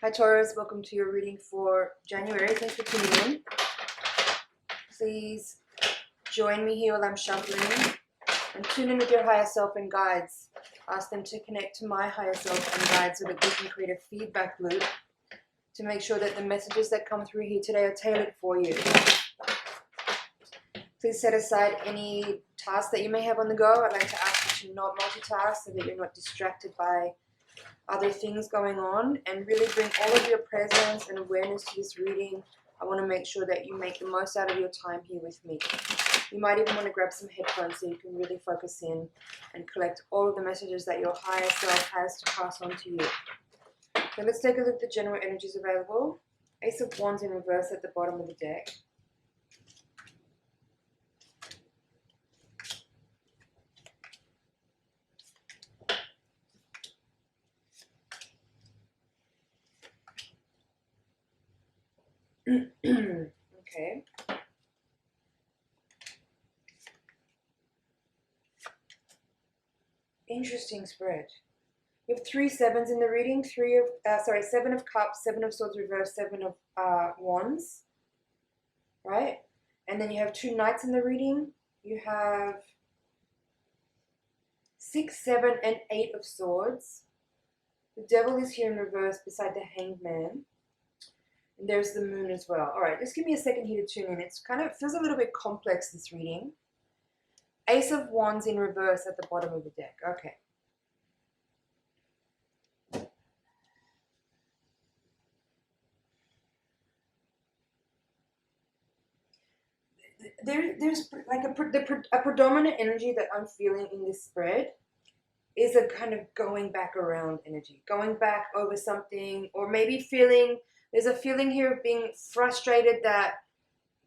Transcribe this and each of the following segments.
Hi Taurus, welcome to your reading for January. Thanks for tuning in. Please join me here while I'm shuffling and tune in with your higher self and guides. Ask them to connect to my higher self and guides so that we can create a feedback loop to make sure that the messages that come through here today are tailored for you. Please set aside any tasks that you may have on the go. I'd like to ask you to not multitask so that you're not distracted by other things going on, and really bring all of your presence and awareness to this reading. I want to make sure that you make the most out of your time here with me. You might even want to grab some headphones so you can really focus in and collect all of the messages that your higher self has to pass on to you. So let's take a look at the general energies available. Ace of Wands in reverse at the bottom of the deck. Okay. Interesting spread. You have 3 sevens in the reading. 7 of Cups, 7 of Swords reverse, 7 of Wands. Right? And then you have 2 Knights in the reading. You have 6, 7, and 8 of Swords. The Devil is here in reverse beside the Hanged Man. And there's the Moon as well. All right, just give me a second here to tune in. It's kind of feels a little bit complex, this reading. Ace of Wands in reverse at the bottom of the deck. Okay. There's like a predominant energy that I'm feeling in this spread is a kind of going back around energy, going back over something, or maybe feeling, there's a feeling here of being frustrated that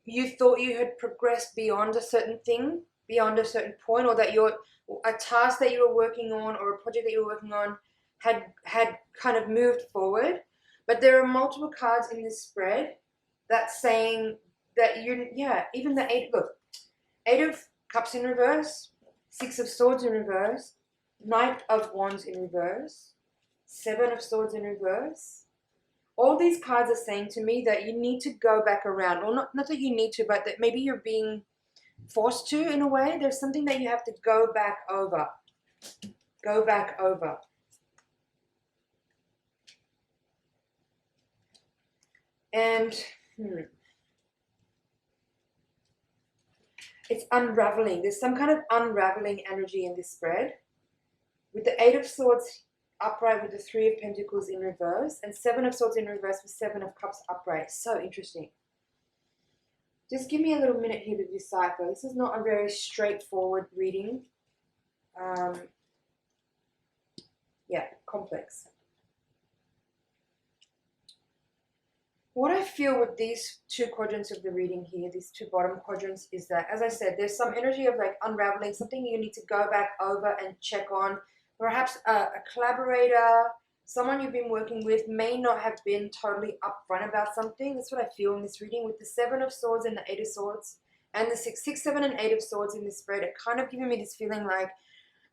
you thought you had progressed beyond a certain thing, beyond a certain point, or that a task that you were working on or a project that you were working on had kind of moved forward. But there are multiple cards in this spread that's saying that even the 8 of Cups in reverse, 6 of Swords in reverse, Knight of Wands in reverse, 7 of Swords in reverse. All these cards are saying to me that you need to go back around. Well, not that you need to, but that maybe you're being forced to in a way. There's something that you have to go back over. Go back over. And it's unraveling. There's some kind of unraveling energy in this spread. With the 8 of Swords upright with the 3 of Pentacles in reverse, and 7 of Swords in reverse with 7 of Cups upright. So interesting. Just give me a little minute here to decipher. This is not a very straightforward reading. Yeah, complex. What I feel with these 2 quadrants of the reading here, these 2 bottom quadrants, is that, as I said, there's some energy of like unraveling, something you need to go back over and check on. Perhaps a collaborator, someone you've been working with may not have been totally upfront about something. That's what I feel in this reading. With the 7 of Swords and the 8 of Swords and the 6, 7, and 8 of Swords in this spread, it kind of giving me this feeling like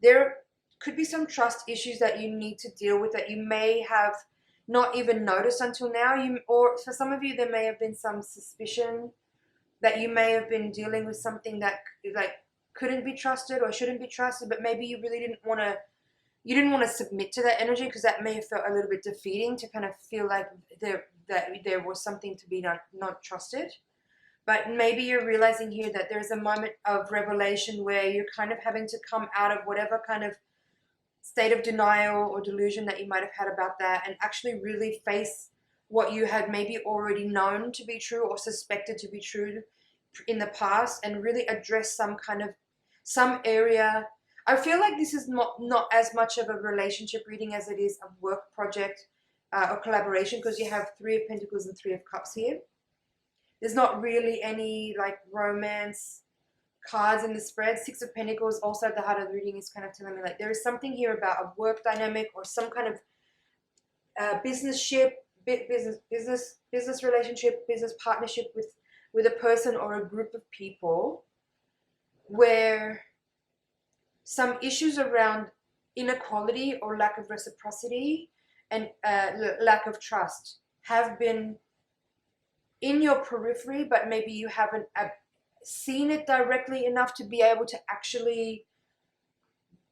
there could be some trust issues that you need to deal with that you may have not even noticed until now. Or for some of you, there may have been some suspicion that you may have been dealing with something that like couldn't be trusted or shouldn't be trusted, but maybe you really didn't want to submit to that energy because that may have felt a little bit defeating to kind of feel like there was something to be not trusted. But maybe you're realizing here that there's a moment of revelation where you're kind of having to come out of whatever kind of state of denial or delusion that you might have had about that and actually really face what you had maybe already known to be true or suspected to be true in the past, and really address some area. I feel like this is not as much of a relationship reading as it is a work project or collaboration, because you have 3 of Pentacles and 3 of Cups here. There's not really any like romance cards in the spread. 6 of Pentacles also at the heart of the reading is kind of telling me like there is something here about a work dynamic or some kind of business relationship, business partnership with a person or a group of people where some issues around inequality or lack of reciprocity and lack of trust have been in your periphery, but maybe you haven't seen it directly enough to be able to actually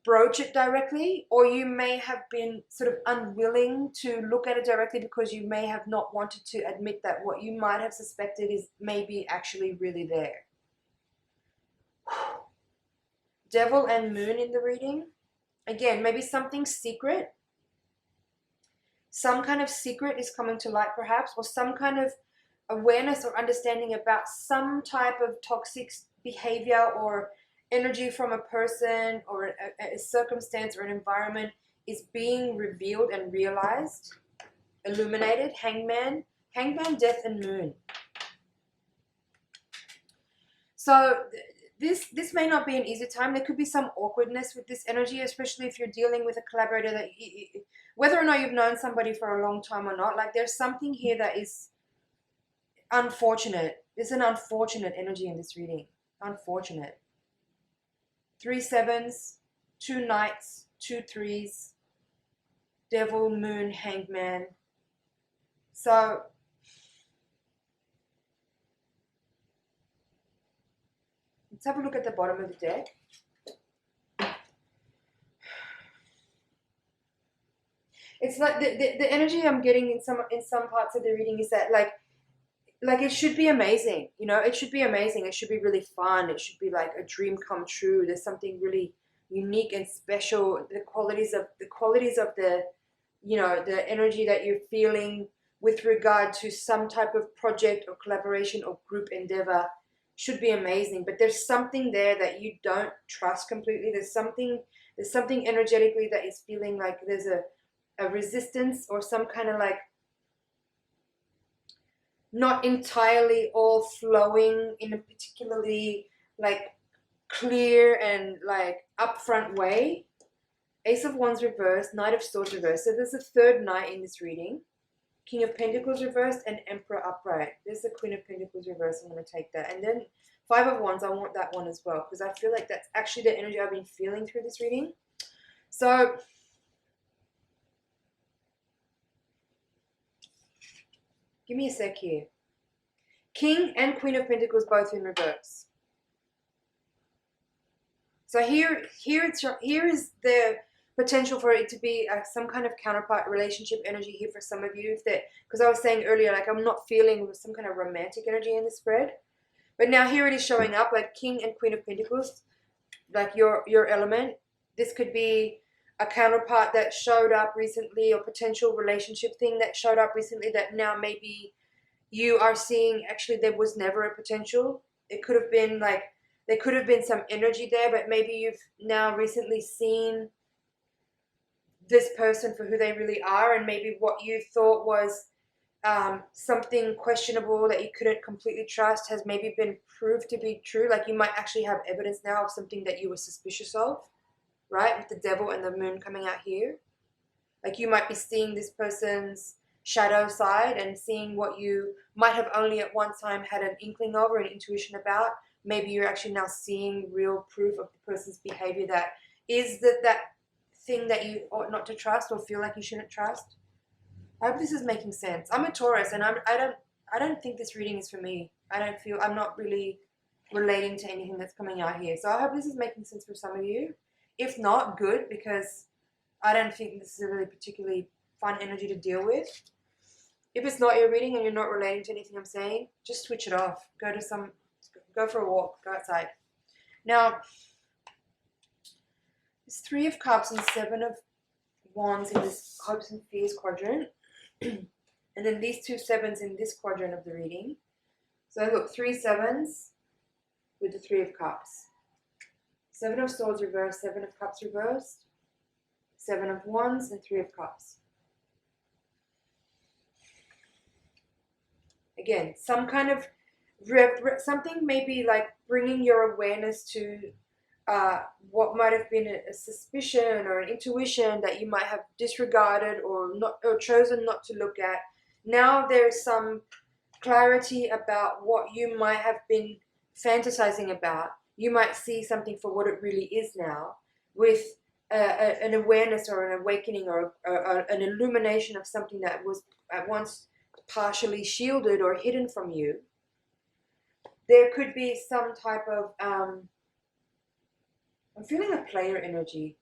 broach it directly, or you may have been sort of unwilling to look at it directly because you may have not wanted to admit that what you might have suspected is maybe actually really there. Devil and moon in the reading. Again, maybe something secret. Some kind of secret is coming to light perhaps, or some kind of awareness or understanding about some type of toxic behavior or energy from a person or a circumstance or an environment is being revealed and realized, illuminated. Hangman, death and moon. So this may not be an easy time. There could be some awkwardness with this energy, especially if you're dealing with a collaborator that whether or not you've known somebody for a long time or not, like there's something here that is unfortunate. There's an unfortunate energy in this reading. Unfortunate. 3 sevens, 2 knights, 2 threes, devil, moon, hangman. So let's have a look at the bottom of the deck. It's like the energy I'm getting in some parts of the reading is that like it should be amazing, you know, it should be amazing. It should be really fun. It should be like a dream come true. There's something really unique and special. The qualities of the, you know, the energy that you're feeling with regard to some type of project or collaboration or group endeavor should be amazing. But there's something there that you don't trust completely. There's something energetically that is feeling like there's a resistance or some kind of like not entirely all flowing in a particularly like clear and like upfront way. Ace of Wands reversed, Knight of Swords reversed. So there's a third knight in this reading. King of Pentacles reversed and Emperor upright. There's the Queen of Pentacles reversed. I'm going to take that. And then 5 of Wands, I want that one as well because I feel like that's actually the energy I've been feeling through this reading. So give me a sec here. King and Queen of Pentacles both in reverse. So here is the potential for it to be some kind of counterpart relationship energy here for some of you. Because I was saying earlier, like I'm not feeling some kind of romantic energy in the spread. But now here it is showing up like King and Queen of Pentacles, like your element. This could be a counterpart that showed up recently or potential relationship thing that showed up recently that now maybe you are seeing actually there was never a potential. It could have been like there could have been some energy there, but maybe you've now recently seen this person for who they really are, and maybe what you thought was something questionable that you couldn't completely trust has maybe been proved to be true. Like you might actually have evidence now of something that you were suspicious of, right? With the devil and the moon coming out here. Like you might be seeing this person's shadow side and seeing what you might have only at one time had an inkling of or an intuition about. Maybe you're actually now seeing real proof of the person's behavior that is that thing that you ought not to trust or feel like you shouldn't trust. I hope this is making sense. I'm a Taurus and I don't think this reading is for me. I'm not really relating to anything that's coming out here. So I hope this is making sense for some of you. If not, good, because I don't think this is a really particularly fun energy to deal with. If it's not your reading and you're not relating to anything I'm saying, just switch it off. Go for a walk, go outside. Now, there's 3 of Cups and 7 of Wands in this Hopes and Fears quadrant. And then these 2 sevens in this quadrant of the reading. So look, 3 sevens with the 3 of Cups. 7 of Swords reversed, 7 of Cups reversed, 7 of Wands and 3 of Cups. Again, some kind of something maybe like bringing your awareness to what might have been a suspicion or an intuition that you might have disregarded or chosen not to look at. Now there's some clarity about what you might have been fantasizing about. You might see something for what it really is now, with an awareness or an awakening or an illumination of something that was at once partially shielded or hidden from you. There could be some type of, I'm feeling a player energy.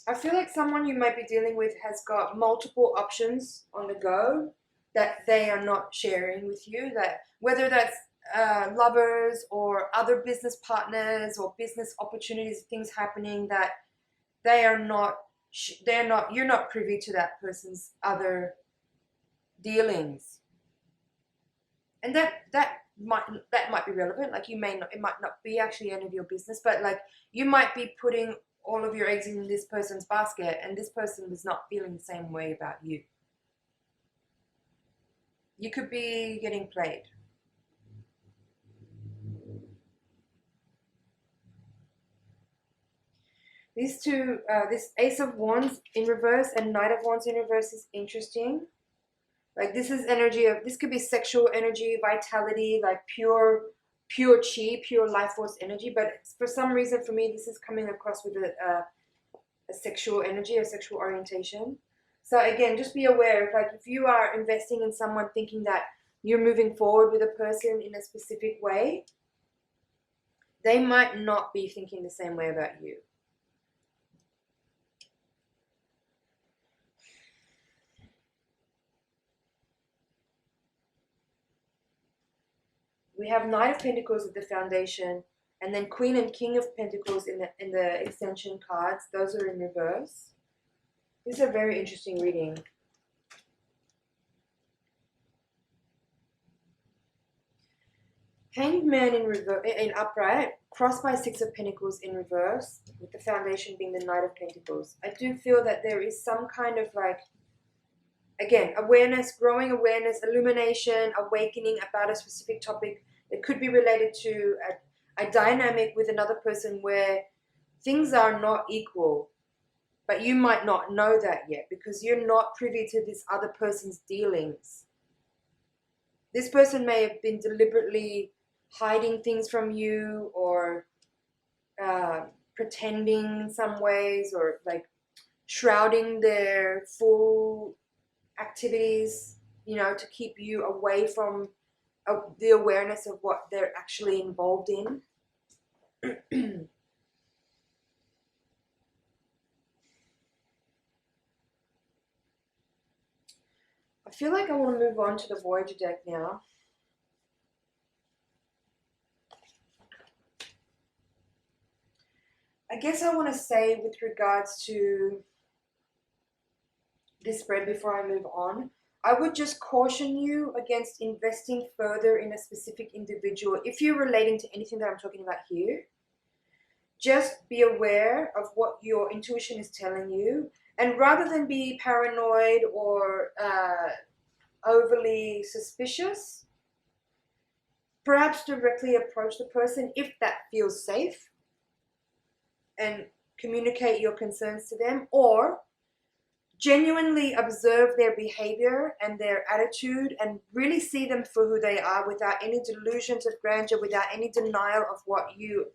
I feel like someone you might be dealing with has got multiple options on the go that they are not sharing with you, that whether that's lovers or other business partners or business opportunities, things happening that you're not privy to that person's other dealings. And that might be relevant. Like it might not be actually any of your business, but like you might be putting all of your eggs in this person's basket and this person was not feeling the same way about you. You could be getting played. These two, this Ace of Wands in reverse and Knight of Wands in reverse is interesting. Like this is energy of, this could be sexual energy, vitality, like pure chi, pure life force energy. But for some reason, for me, this is coming across with a sexual energy, a sexual orientation. So again, just be aware, if you are investing in someone thinking that you're moving forward with a person in a specific way, they might not be thinking the same way about you. We have Knight of Pentacles at the foundation, and then Queen and King of Pentacles in the extension cards. Those are in reverse. This is a very interesting reading. Hanged Man in upright, crossed by Six of Pentacles in reverse, with the foundation being the Knight of Pentacles. I do feel that there is some kind of again, awareness, growing awareness, illumination, awakening about a specific topic that could be related to a dynamic with another person where things are not equal. But you might not know that yet because you're not privy to this other person's dealings. This person may have been deliberately hiding things from you or pretending in some ways, or shrouding their full activities, to keep you away from the awareness of what they're actually involved in. I feel like I want to move on to the Voyager deck now. I guess I want to say with regards to this spread before I move on, I would just caution you against investing further in a specific individual. If you're relating to anything that I'm talking about here, just be aware of what your intuition is telling you. And rather than be paranoid or overly suspicious, perhaps directly approach the person if that feels safe and communicate your concerns to them, or genuinely observe their behavior and their attitude and really see them for who they are without any delusions of grandeur, without any denial of what you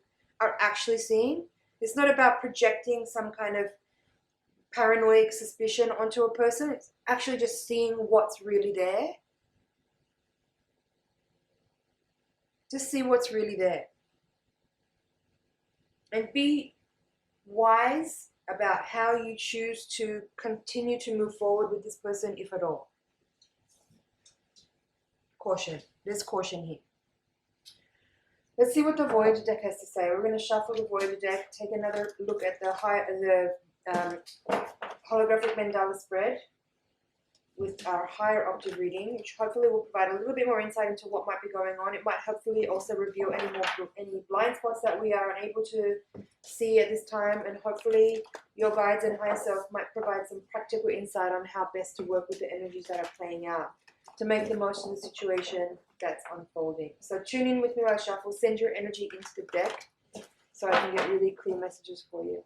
are actually seeing. It's not about projecting some kind of paranoid suspicion onto a person. It's actually just seeing what's really there. Just see what's really there. And be wise about how you choose to continue to move forward with this person, if at all. Caution. There's caution here. Let's see what the Voyager deck has to say. We're going to shuffle the Voyager deck, take another look at the Holographic Mandala spread with our higher octave reading, which hopefully will provide a little bit more insight into what might be going on. It might hopefully also reveal any blind spots that we are unable to see at this time, and hopefully your guides and higher self might provide some practical insight on how best to work with the energies that are playing out to make the most of the situation that's unfolding. So tune in with me while I shuffle. Send your energy into the deck so I can get really clear messages for you.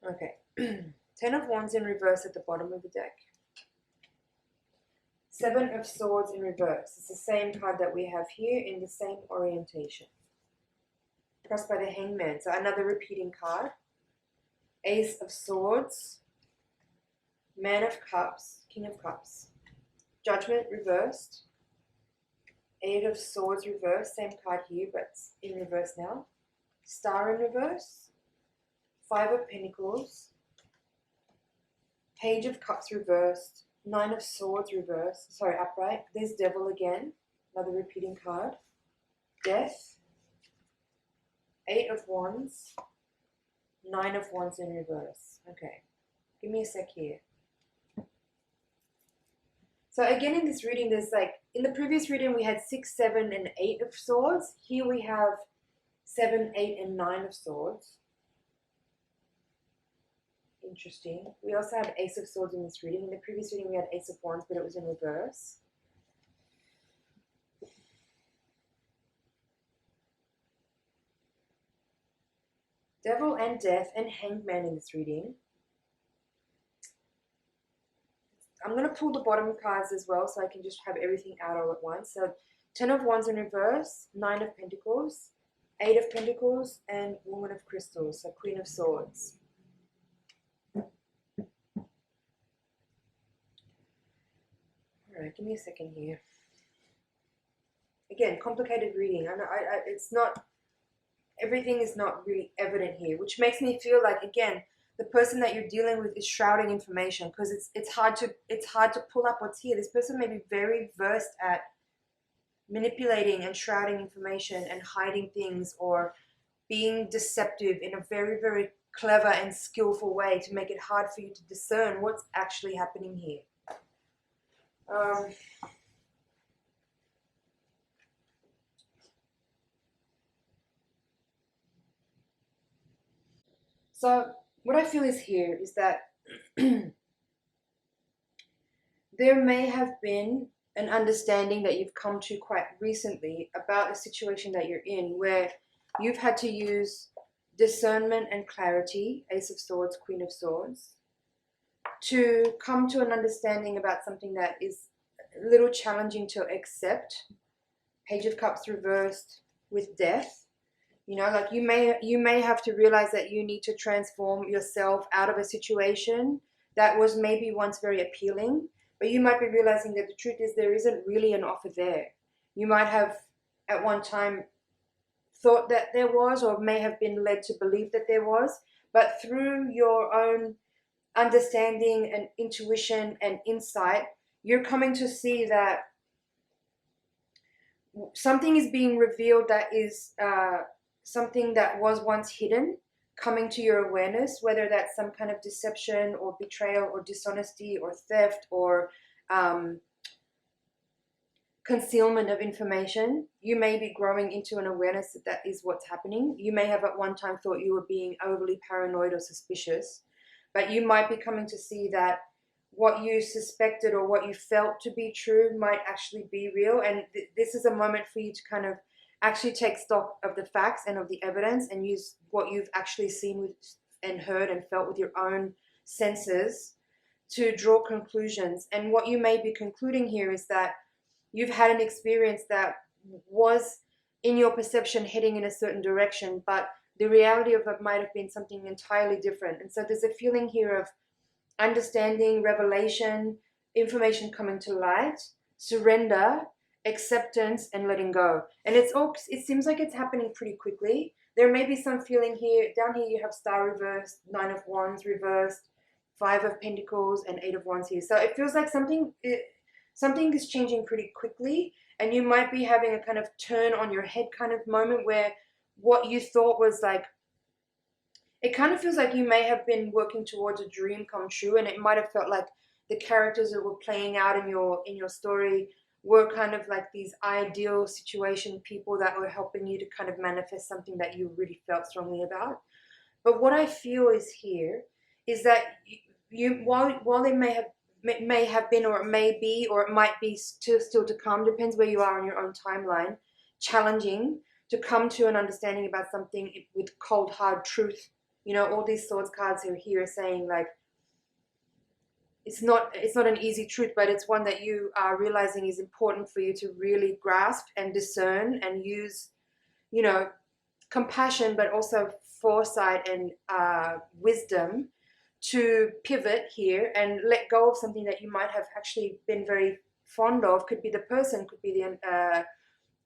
Okay, 10 of Wands in reverse at the bottom of the deck. Seven of Swords in reverse. It's the same card that we have here in the same orientation. Crossed by the Hangman. So another repeating card. Ace of Swords. Man of Cups. King of Cups. Judgment reversed. Eight of Swords reversed. Same card here, but in reverse now. Star in reverse. Five of Pentacles. Page of Cups reversed. Nine of Swords reversed. Sorry, upright. There's Devil again. Another repeating card. Death. Eight of Wands. Nine of Wands in reverse. Okay. Give me a sec here. So again in this reading, there's like, in the previous reading we had 6, 7, and 8 of Swords. Here we have 7, 8, and 9 of Swords. Interesting. We also have Ace of Swords in this reading. In the previous reading we had Ace of Wands, but it was in reverse. Devil and Death and Hangman in this reading. I'm going to pull the bottom cards as well so I can just have everything out all at once. So 10 of Wands in reverse, 9 of Pentacles, 8 of Pentacles, and Woman of Crystals, so Queen of Swords. Alright, give me a second here. Again, complicated reading. I know it's not, everything is not really evident here, which makes me feel like, again, the person that you're dealing with is shrouding information, because it's hard to pull up what's here. This person may be very versed at manipulating and shrouding information and hiding things, or being deceptive in a very, very clever and skillful way to make it hard for you to discern what's actually happening here. So what I feel is here is that there may have been an understanding that you've come to quite recently about the situation that you're in, where you've had to use discernment and clarity, Ace of Swords, Queen of Swords, to come to an understanding about something that is a little challenging to accept. Page of Cups reversed with Death. You know, like you may have to realize that you need to transform yourself out of a situation that was maybe once very appealing, but you might be realizing that the truth is there isn't really an offer there. You might have at one time thought that there was, or may have been led to believe that there was, but through your own understanding and intuition and insight, you're coming to see that something is being revealed that is something that was once hidden, coming to your awareness, whether that's some kind of deception or betrayal or dishonesty or theft or concealment of information. You may be growing into an awareness that that is what's happening. You may have at one time thought you were being overly paranoid or suspicious, but you might be coming to see that what you suspected or what you felt to be true might actually be real. And this is a moment for you to kind of actually take stock of the facts and of the evidence and use what you've actually seen with and heard and felt with your own senses to draw conclusions. And what you may be concluding here is that you've had an experience that was in your perception heading in a certain direction, but the reality of it might have been something entirely different. And so there's a feeling here of understanding, revelation, information coming to light, surrender, acceptance, and letting go. And it seems like it's happening pretty quickly. There may be some feeling here. Down here you have Star reversed, 9 of Wands reversed, 5 of Pentacles, and 8 of Wands here. So it feels like something is changing pretty quickly, and you might be having a kind of turn on your head kind of moment where what you thought was like, it kind of feels like you may have been working towards a dream come true, and it might have felt like the characters that were playing out in your story were kind of like these ideal situation people that were helping you to kind of manifest something that you really felt strongly about. But what I feel is here is that you while there may have been, or it may be, or it might be still to come, depends where you are on your own timeline, challenging to come to an understanding about something with cold hard truth. You know, all these swords cards here are saying like, it's not an easy truth, but it's one that you are realizing is important for you to really grasp and discern and use, you know, compassion, but also foresight and wisdom to pivot here and let go of something that you might have actually been very fond of. Could be the person, could be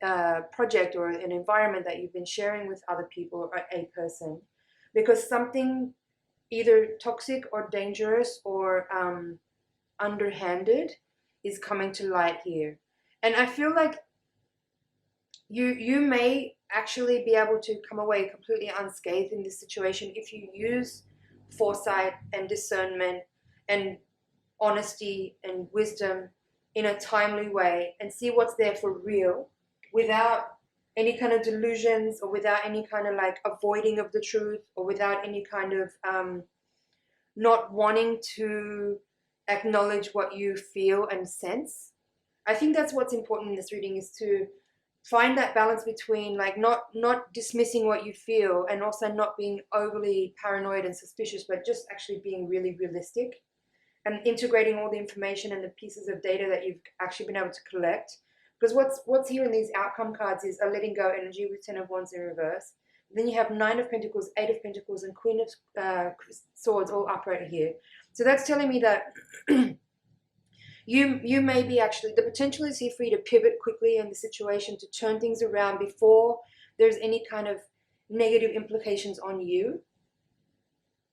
the project or an environment that you've been sharing with other people or a person, because something either toxic or dangerous or underhanded is coming to light here. And I feel like you may actually be able to come away completely unscathed in this situation if you use foresight and discernment and honesty and wisdom in a timely way and see what's there for real without any kind of delusions or without any kind of like avoiding of the truth or without any kind of not wanting to acknowledge what you feel and sense. I think that's what's important in this reading, is to find that balance between like not dismissing what you feel and also not being overly paranoid and suspicious, but just actually being really realistic and integrating all the information and the pieces of data that you've actually been able to collect. Because what's here in these outcome cards is a letting go energy with 10 of Wands in reverse. Then you have 9 of Pentacles, 8 of Pentacles, and Queen of Swords all upright here. So that's telling me that you may be actually, the potential is here for you to pivot quickly in the situation, to turn things around before there's any kind of negative implications on you,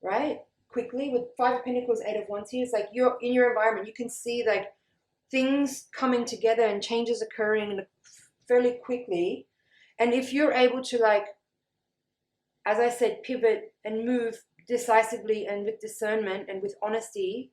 right? Quickly, with 5 of Pentacles, 8 of Wands here, it's like you're in your environment. You can see like things coming together and changes occurring fairly quickly. And if you're able to, like, as I said, pivot and move decisively and with discernment and with honesty,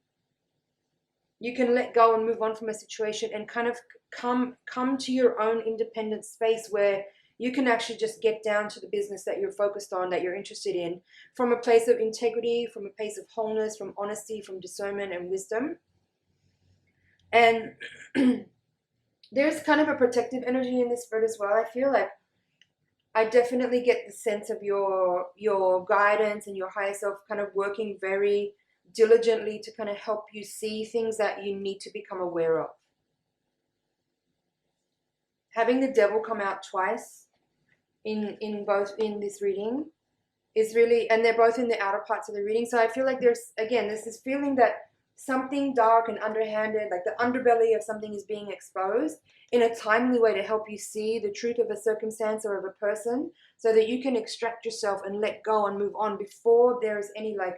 you can let go and move on from a situation and kind of come to your own independent space where you can actually just get down to the business that you're focused on, that you're interested in, from a place of integrity, from a place of wholeness, from honesty, from discernment and wisdom. And there's kind of a protective energy in this spread as well. I feel like I definitely get the sense of your guidance and your higher self kind of working very diligently to kind of help you see things that you need to become aware of. Having the Devil come out twice in this reading is really, and they're both in the outer parts of the reading. So I feel like there's this feeling that something dark and underhanded, like the underbelly of something, is being exposed in a timely way to help you see the truth of a circumstance or of a person, so that you can extract yourself and let go and move on before there's any like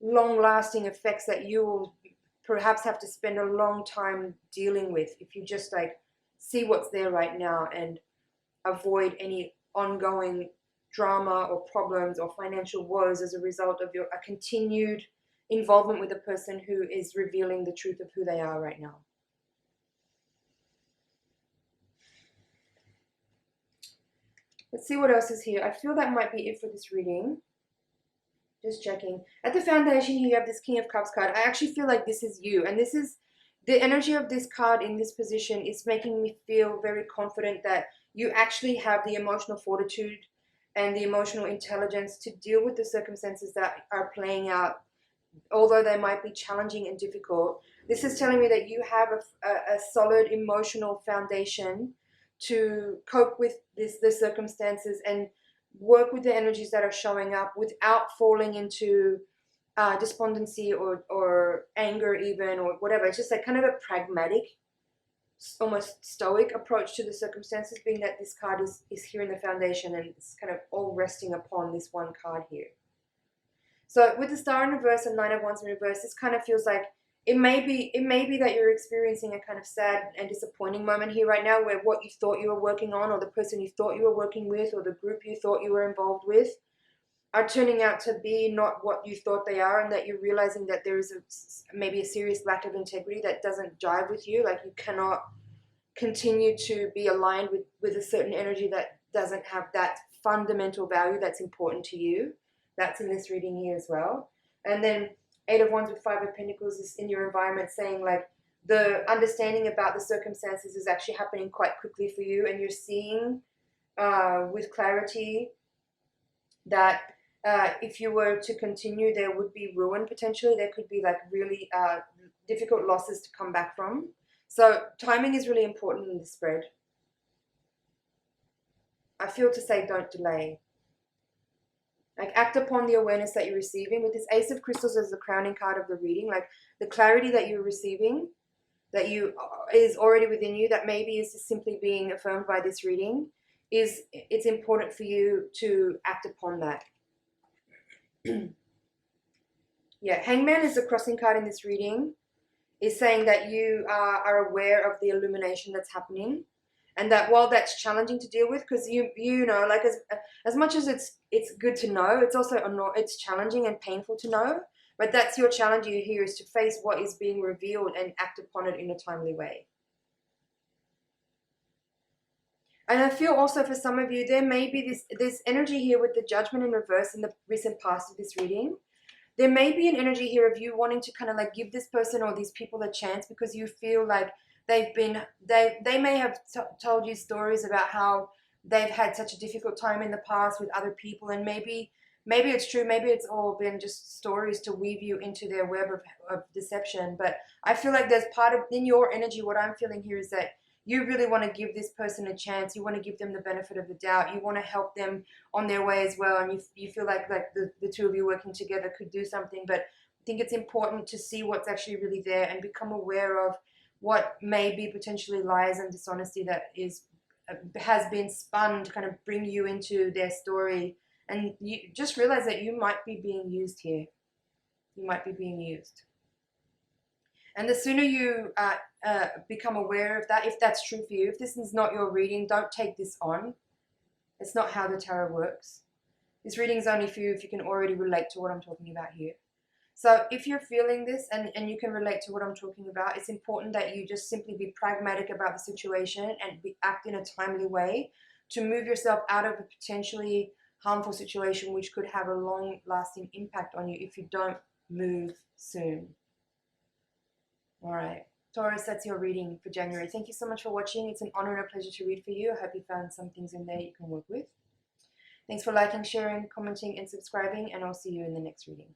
long-lasting effects that you will perhaps have to spend a long time dealing with if you just like see what's there right now and avoid any ongoing drama or problems or financial woes as a result of a continued involvement with a person who is revealing the truth of who they are right now. Let's see what else is here. I feel that might be it for this reading. Just checking. At the foundation here, you have this King of Cups card. I actually feel like this is you. And this is the energy of this card in this position is making me feel very confident that you actually have the emotional fortitude and the emotional intelligence to deal with the circumstances that are playing out, although they might be challenging and difficult. This is telling me that you have a solid emotional foundation to cope with the circumstances and work with the energies that are showing up without falling into despondency or anger even, or whatever. It's just like kind of a pragmatic, almost stoic approach to the circumstances, being that this card is here in the foundation and it's kind of all resting upon this one card here. So with the Star in reverse and 9 of Wands in reverse, this kind of feels like it may be that you're experiencing a kind of sad and disappointing moment here right now, where what you thought you were working on, or the person you thought you were working with, or the group you thought you were involved with, are turning out to be not what you thought they are, and that you're realizing that there is maybe a serious lack of integrity that doesn't jive with you. Like you cannot continue to be aligned with a certain energy that doesn't have that fundamental value that's important to you. That's in this reading here as well. And then 8 of Wands with 5 of Pentacles is in your environment, saying like the understanding about the circumstances is actually happening quite quickly for you, and you're seeing with clarity that if you were to continue, there would be ruin potentially. There could be like really difficult losses to come back from. So timing is really important in the spread. I feel to say don't delay. Like act upon the awareness that you're receiving. With this Ace of Crystals as the crowning card of the reading, like the clarity that you're receiving, that you is already within you, that maybe is just simply being affirmed by this reading, it's important for you to act upon that. Yeah, Hangman is the crossing card in this reading, is saying that you are aware of the illumination that's happening, and that while that's challenging to deal with, because you know, like as much as it's good to know, it's also it's challenging and painful to know. But that's your challenge here, is to face what is being revealed and act upon it in a timely way. And I feel also for some of you, there may be this energy here with the Judgment in reverse in the recent past of this reading. There may be an energy here of you wanting to kind of like give this person or these people a chance, because you feel like they may have told you stories about how they've had such a difficult time in the past with other people, and maybe it's true, maybe it's all been just stories to weave you into their web of deception. But I feel like there's part of, in your energy, what I'm feeling here is that you really want to give this person a chance. You want to give them the benefit of the doubt. You want to help them on their way as well. And you feel like the two of you working together could do something. But I think it's important to see what's actually really there and become aware of what may be potentially lies and dishonesty that has been spun to kind of bring you into their story. And you just realize that you might be being used here. You might be being used. And the sooner you become aware of that, if that's true for you, if this is not your reading, don't take this on. It's not how the tarot works. This reading is only for you if you can already relate to what I'm talking about here. So if you're feeling this and you can relate to what I'm talking about, it's important that you just simply be pragmatic about the situation and act in a timely way to move yourself out of a potentially harmful situation, which could have a long-lasting impact on you if you don't move soon. All right, Taurus, that's your reading for January. Thank you so much for watching. It's an honor and a pleasure to read for you. I hope you found some things in there you can work with. Thanks for liking, sharing, commenting, and subscribing, and I'll see you in the next reading.